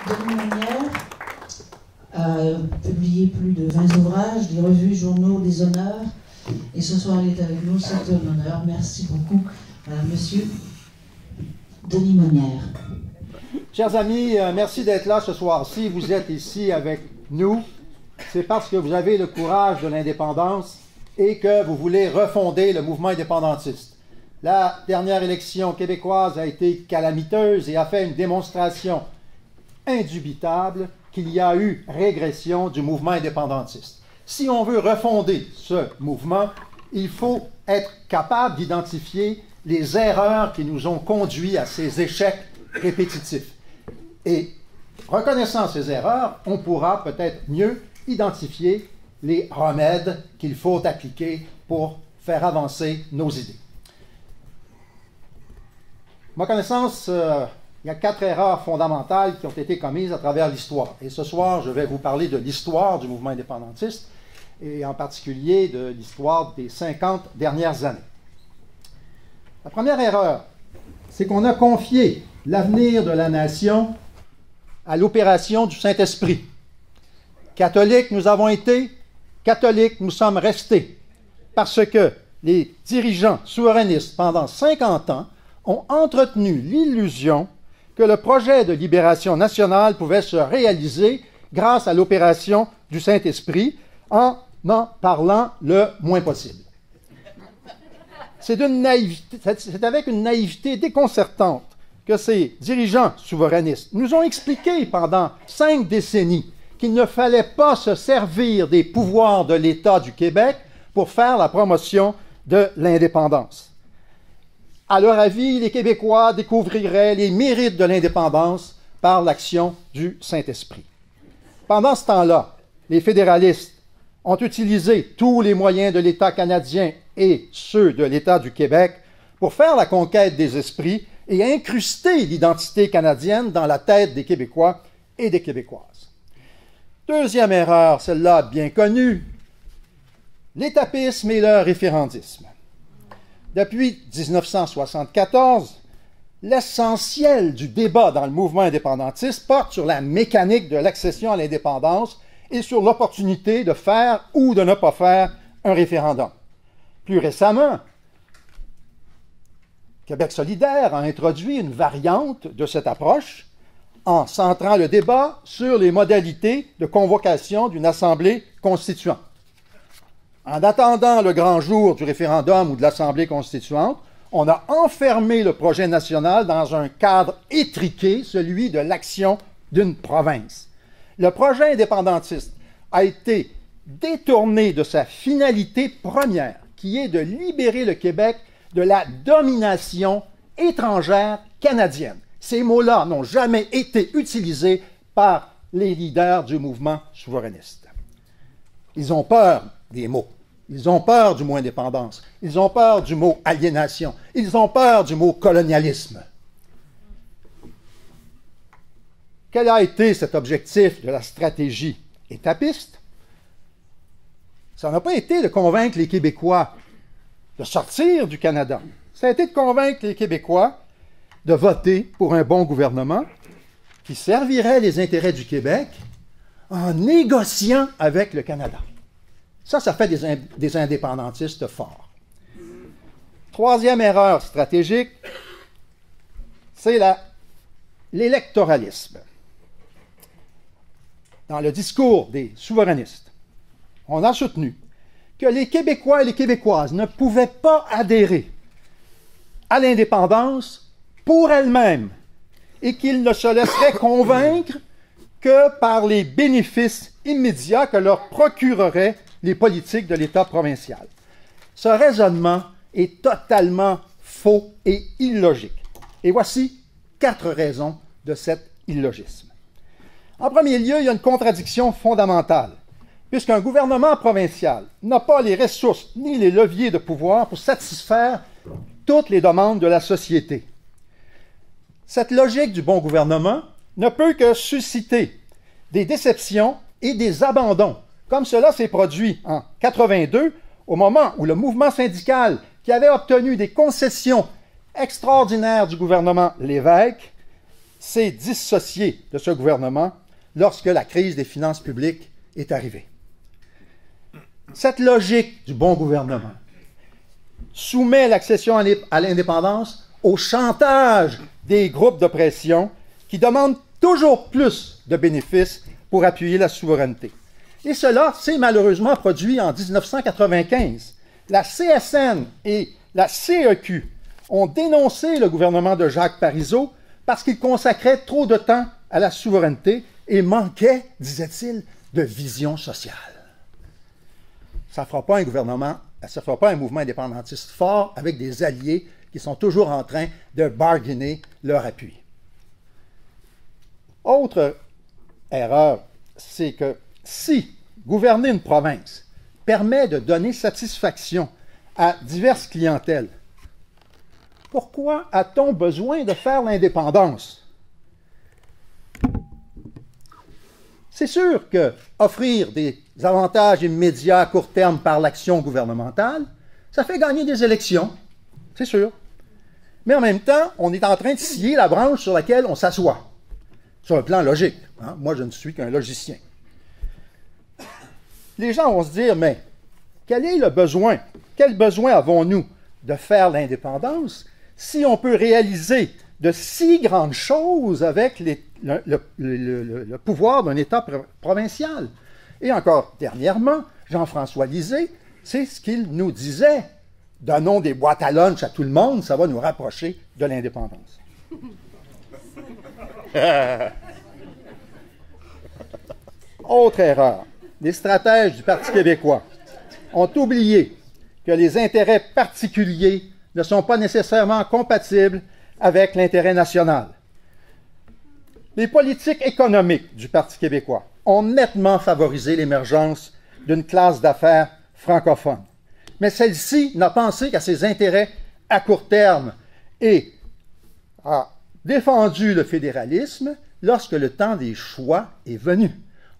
Denis Monnière a publié plus de 20 ouvrages, des revues, journaux, des honneurs. Et ce soir, il est avec nous, c'est un honneur. Merci beaucoup, monsieur Denis Monnière. Chers amis, merci d'être là ce soir. Si vous êtes ici avec nous, c'est parce que vous avez le courage de l'indépendance et que vous voulez refonder le mouvement indépendantiste. La dernière élection québécoise a été calamiteuse et a fait une démonstration indubitable qu'il y a eu régression du mouvement indépendantiste. Si on veut refonder ce mouvement, il faut être capable d'identifier les erreurs qui nous ont conduits à ces échecs répétitifs. Et reconnaissant ces erreurs, on pourra peut-être mieux identifier les remèdes qu'il faut appliquer pour faire avancer nos idées. À ma connaissance, il y a 4 erreurs fondamentales qui ont été commises à travers l'histoire. Et ce soir, je vais vous parler de l'histoire du mouvement indépendantiste et en particulier de l'histoire des 50 dernières années. La première erreur, c'est qu'on a confié l'avenir de la nation à l'opération du Saint-Esprit. Catholiques, nous avons été, catholiques, nous sommes restés, parce que les dirigeants souverainistes, pendant 50 ans, ont entretenu l'illusion que le projet de libération nationale pouvait se réaliser grâce à l'opération du Saint-Esprit en parlant le moins possible. C'est avec une naïveté déconcertante que ces dirigeants souverainistes nous ont expliqué pendant 5 décennies qu'il ne fallait pas se servir des pouvoirs de l'État du Québec pour faire la promotion de l'indépendance. À leur avis, les Québécois découvriraient les mérites de l'indépendance par l'action du Saint-Esprit. Pendant ce temps-là, les fédéralistes ont utilisé tous les moyens de l'État canadien et ceux de l'État du Québec pour faire la conquête des esprits et incruster l'identité canadienne dans la tête des Québécois et des Québécoises. Deuxième erreur, celle-là bien connue, l'étapisme et le référendisme. Depuis 1974, l'essentiel du débat dans le mouvement indépendantiste porte sur la mécanique de l'accession à l'indépendance et sur l'opportunité de faire ou de ne pas faire un référendum. Plus récemment, Québec solidaire a introduit une variante de cette approche en centrant le débat sur les modalités de convocation d'une assemblée constituante. En attendant le grand jour du référendum ou de l'Assemblée constituante, on a enfermé le projet national dans un cadre étriqué, celui de l'action d'une province. Le projet indépendantiste a été détourné de sa finalité première, qui est de libérer le Québec de la domination étrangère canadienne. Ces mots-là n'ont jamais été utilisés par les leaders du mouvement souverainiste. Ils ont peur des mots. Ils ont peur du mot indépendance. Ils ont peur du mot aliénation. Ils ont peur du mot colonialisme. Quel a été cet objectif de la stratégie étapiste? Ça n'a pas été de convaincre les Québécois de sortir du Canada. Ça a été de convaincre les Québécois de voter pour un bon gouvernement qui servirait les intérêts du Québec en négociant avec le Canada. Ça fait des indépendantistes forts. Troisième erreur stratégique, c'est l'électoralisme. Dans le discours des souverainistes, on a soutenu que les Québécois et les Québécoises ne pouvaient pas adhérer à l'indépendance pour elles-mêmes et qu'ils ne se laisseraient convaincre que par les bénéfices immédiats que leur procureraient les politiques de l'État provincial. Ce raisonnement est totalement faux et illogique. Et voici 4 raisons de cet illogisme. En premier lieu, il y a une contradiction fondamentale, puisqu'un gouvernement provincial n'a pas les ressources ni les leviers de pouvoir pour satisfaire toutes les demandes de la société. Cette logique du bon gouvernement ne peut que susciter des déceptions et des abandons, comme cela s'est produit en 1982, au moment où le mouvement syndical, qui avait obtenu des concessions extraordinaires du gouvernement Lévesque, s'est dissocié de ce gouvernement lorsque la crise des finances publiques est arrivée. Cette logique du bon gouvernement soumet l'accession à l'indépendance au chantage des groupes d'oppression qui demandent toujours plus de bénéfices pour appuyer la souveraineté. Et cela s'est malheureusement produit en 1995. La CSN et la CEQ ont dénoncé le gouvernement de Jacques Parizeau parce qu'il consacrait trop de temps à la souveraineté et manquait, disait-il, de vision sociale. Ça ne fera pas un gouvernement, ça ne fera pas un mouvement indépendantiste fort avec des alliés qui sont toujours en train de bargainer leur appui. Autre erreur, c'est que si gouverner une province permet de donner satisfaction à diverses clientèles, pourquoi a-t-on besoin de faire l'indépendance? C'est sûr qu'offrir des avantages immédiats à court terme par l'action gouvernementale, ça fait gagner des élections, c'est sûr. Mais en même temps, on est en train de scier la branche sur laquelle on s'assoit, sur le plan logique. Hein? Moi, je ne suis qu'un logicien. Les gens vont se dire, mais quel est le besoin? Quel besoin avons-nous de faire l'indépendance si on peut réaliser de si grandes choses avec le pouvoir d'un État provincial? Et encore dernièrement, Jean-François Lisée, c'est ce qu'il nous disait. Donnons des boîtes à lunch à tout le monde, ça va nous rapprocher de l'indépendance. Autre erreur. Les stratèges du Parti québécois ont oublié que les intérêts particuliers ne sont pas nécessairement compatibles avec l'intérêt national. Les politiques économiques du Parti québécois ont nettement favorisé l'émergence d'une classe d'affaires francophone. Mais celle-ci n'a pensé qu'à ses intérêts à court terme et a défendu le fédéralisme lorsque le temps des choix est venu.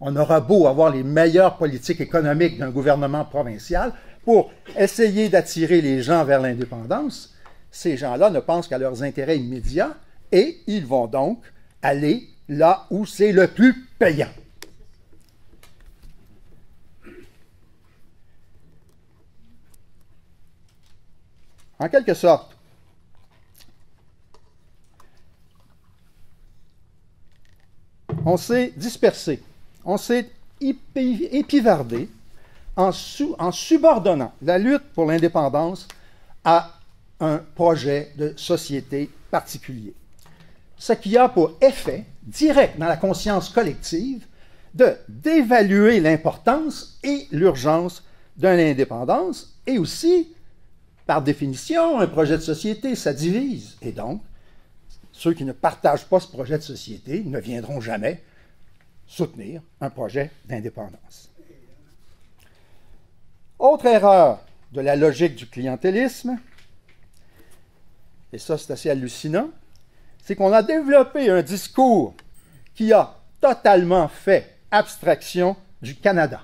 On aura beau avoir les meilleures politiques économiques d'un gouvernement provincial pour essayer d'attirer les gens vers l'indépendance, ces gens-là ne pensent qu'à leurs intérêts immédiats et ils vont donc aller là où c'est le plus payant. En quelque sorte, on s'est dispersé, on s'est épivardé en subordonnant la lutte pour l'indépendance à un projet de société particulier. Ce qui a pour effet direct dans la conscience collective d'évaluer l'importance et l'urgence de l'indépendance et aussi, par définition, un projet de société, ça divise. Et donc, ceux qui ne partagent pas ce projet de société ne viendront jamais soutenir un projet d'indépendance. Autre erreur de la logique du clientélisme, et ça c'est assez hallucinant, c'est qu'on a développé un discours qui a totalement fait abstraction du Canada.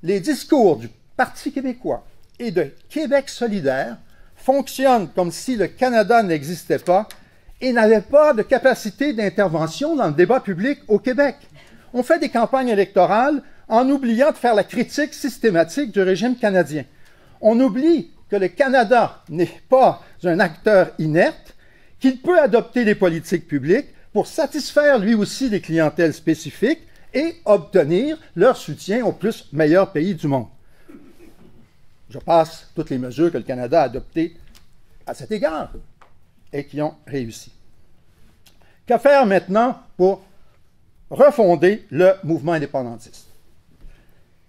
Les discours du Parti québécois et de Québec solidaire fonctionnent comme si le Canada n'existait pas et n'avait pas de capacité d'intervention dans le débat public au Québec. On fait des campagnes électorales en oubliant de faire la critique systématique du régime canadien. On oublie que le Canada n'est pas un acteur inerte, qu'il peut adopter des politiques publiques pour satisfaire lui aussi des clientèles spécifiques et obtenir leur soutien aux plus meilleurs pays du monde. Je passe toutes les mesures que le Canada a adoptées à cet égard et qui ont réussi. Que faire maintenant pour refonder le mouvement indépendantiste?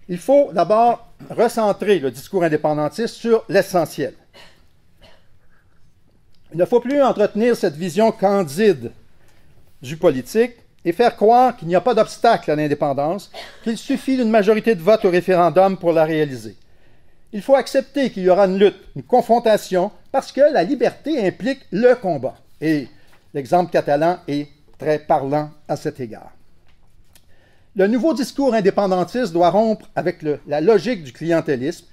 Il faut d'abord recentrer le discours indépendantiste sur l'essentiel. Il ne faut plus entretenir cette vision candide du politique et faire croire qu'il n'y a pas d'obstacle à l'indépendance, qu'il suffit d'une majorité de vote au référendum pour la réaliser. Il faut accepter qu'il y aura une lutte, une confrontation, parce que la liberté implique le combat. Et l'exemple catalan est très parlant à cet égard. Le nouveau discours indépendantiste doit rompre avec la logique du clientélisme,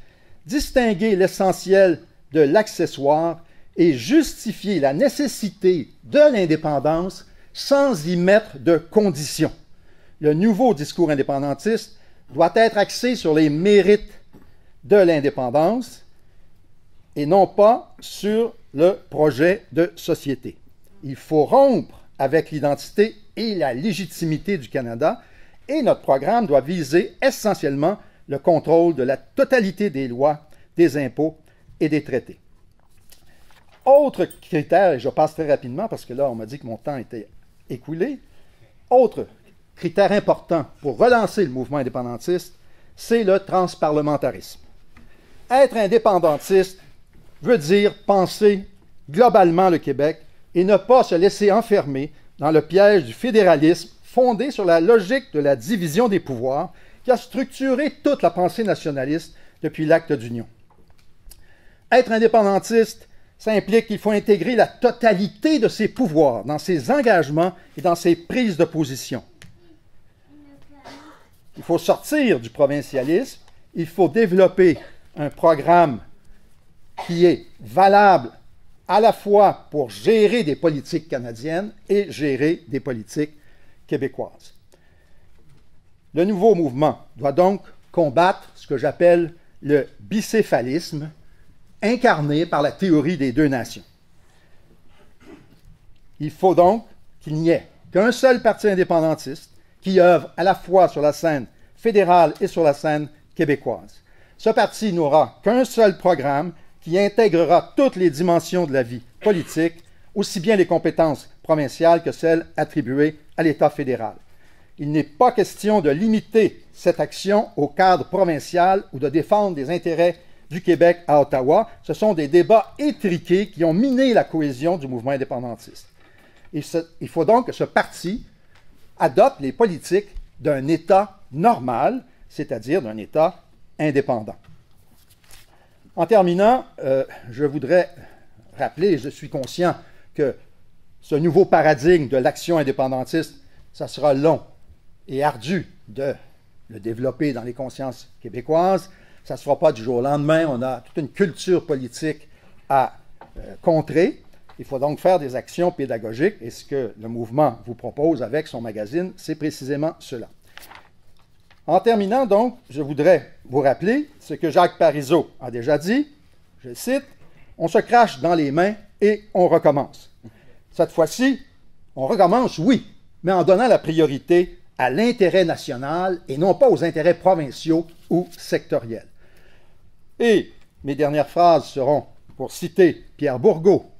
distinguer l'essentiel de l'accessoire et justifier la nécessité de l'indépendance sans y mettre de conditions. Le nouveau discours indépendantiste doit être axé sur les mérites de l'indépendance et non pas sur le projet de société. Il faut rompre avec l'identité et la légitimité du Canada et notre programme doit viser essentiellement le contrôle de la totalité des lois, des impôts et des traités. Autre critère, et je passe très rapidement parce que là on m'a dit que mon temps était écoulé, autre critère important pour relancer le mouvement indépendantiste, c'est le transparlementarisme. Être indépendantiste veut dire penser globalement le Québec et ne pas se laisser enfermer dans le piège du fédéralisme fondé sur la logique de la division des pouvoirs qui a structuré toute la pensée nationaliste depuis l'acte d'union. Être indépendantiste, ça implique qu'il faut intégrer la totalité de ses pouvoirs dans ses engagements et dans ses prises de position. Il faut sortir du provincialisme, il faut développer un programme qui est valable à la fois pour gérer des politiques canadiennes et gérer des politiques québécoises. Le nouveau mouvement doit donc combattre ce que j'appelle le bicéphalisme, incarné par la théorie des deux nations. Il faut donc qu'il n'y ait qu'un seul parti indépendantiste qui œuvre à la fois sur la scène fédérale et sur la scène québécoise. Ce parti n'aura qu'un seul programme qui intégrera toutes les dimensions de la vie politique, aussi bien les compétences provinciales que celles attribuées à l'État fédéral. Il n'est pas question de limiter cette action au cadre provincial ou de défendre des intérêts du Québec à Ottawa. Ce sont des débats étriqués qui ont miné la cohésion du mouvement indépendantiste. Il faut donc que ce parti adopte les politiques d'un État normal, c'est-à-dire d'un État indépendant. En terminant, je voudrais rappeler, et je suis conscient que ce nouveau paradigme de l'action indépendantiste, ça sera long et ardu de le développer dans les consciences québécoises. Ça ne se fera pas du jour au lendemain. On a toute une culture politique à contrer. Il faut donc faire des actions pédagogiques. Et ce que le mouvement vous propose avec son magazine, c'est précisément cela. En terminant, donc, je voudrais vous rappeler ce que Jacques Parizeau a déjà dit. Je cite, « On se crache dans les mains et on recommence. » Cette fois-ci, on recommence, oui, mais en donnant la priorité à l'intérêt national et non pas aux intérêts provinciaux ou sectoriels. Et mes dernières phrases seront pour citer Pierre Bourgault,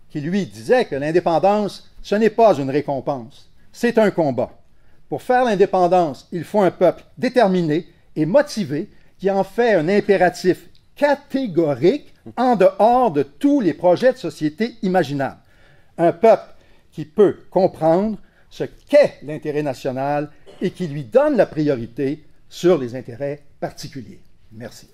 qui lui disait que l'indépendance, ce n'est pas une récompense, c'est un combat. Pour faire l'indépendance, il faut un peuple déterminé et motivé qui en fait un impératif catégorique en dehors de tous les projets de société imaginables. Un peuple qui peut comprendre ce qu'est l'intérêt national et qui lui donne la priorité sur les intérêts particuliers. Merci.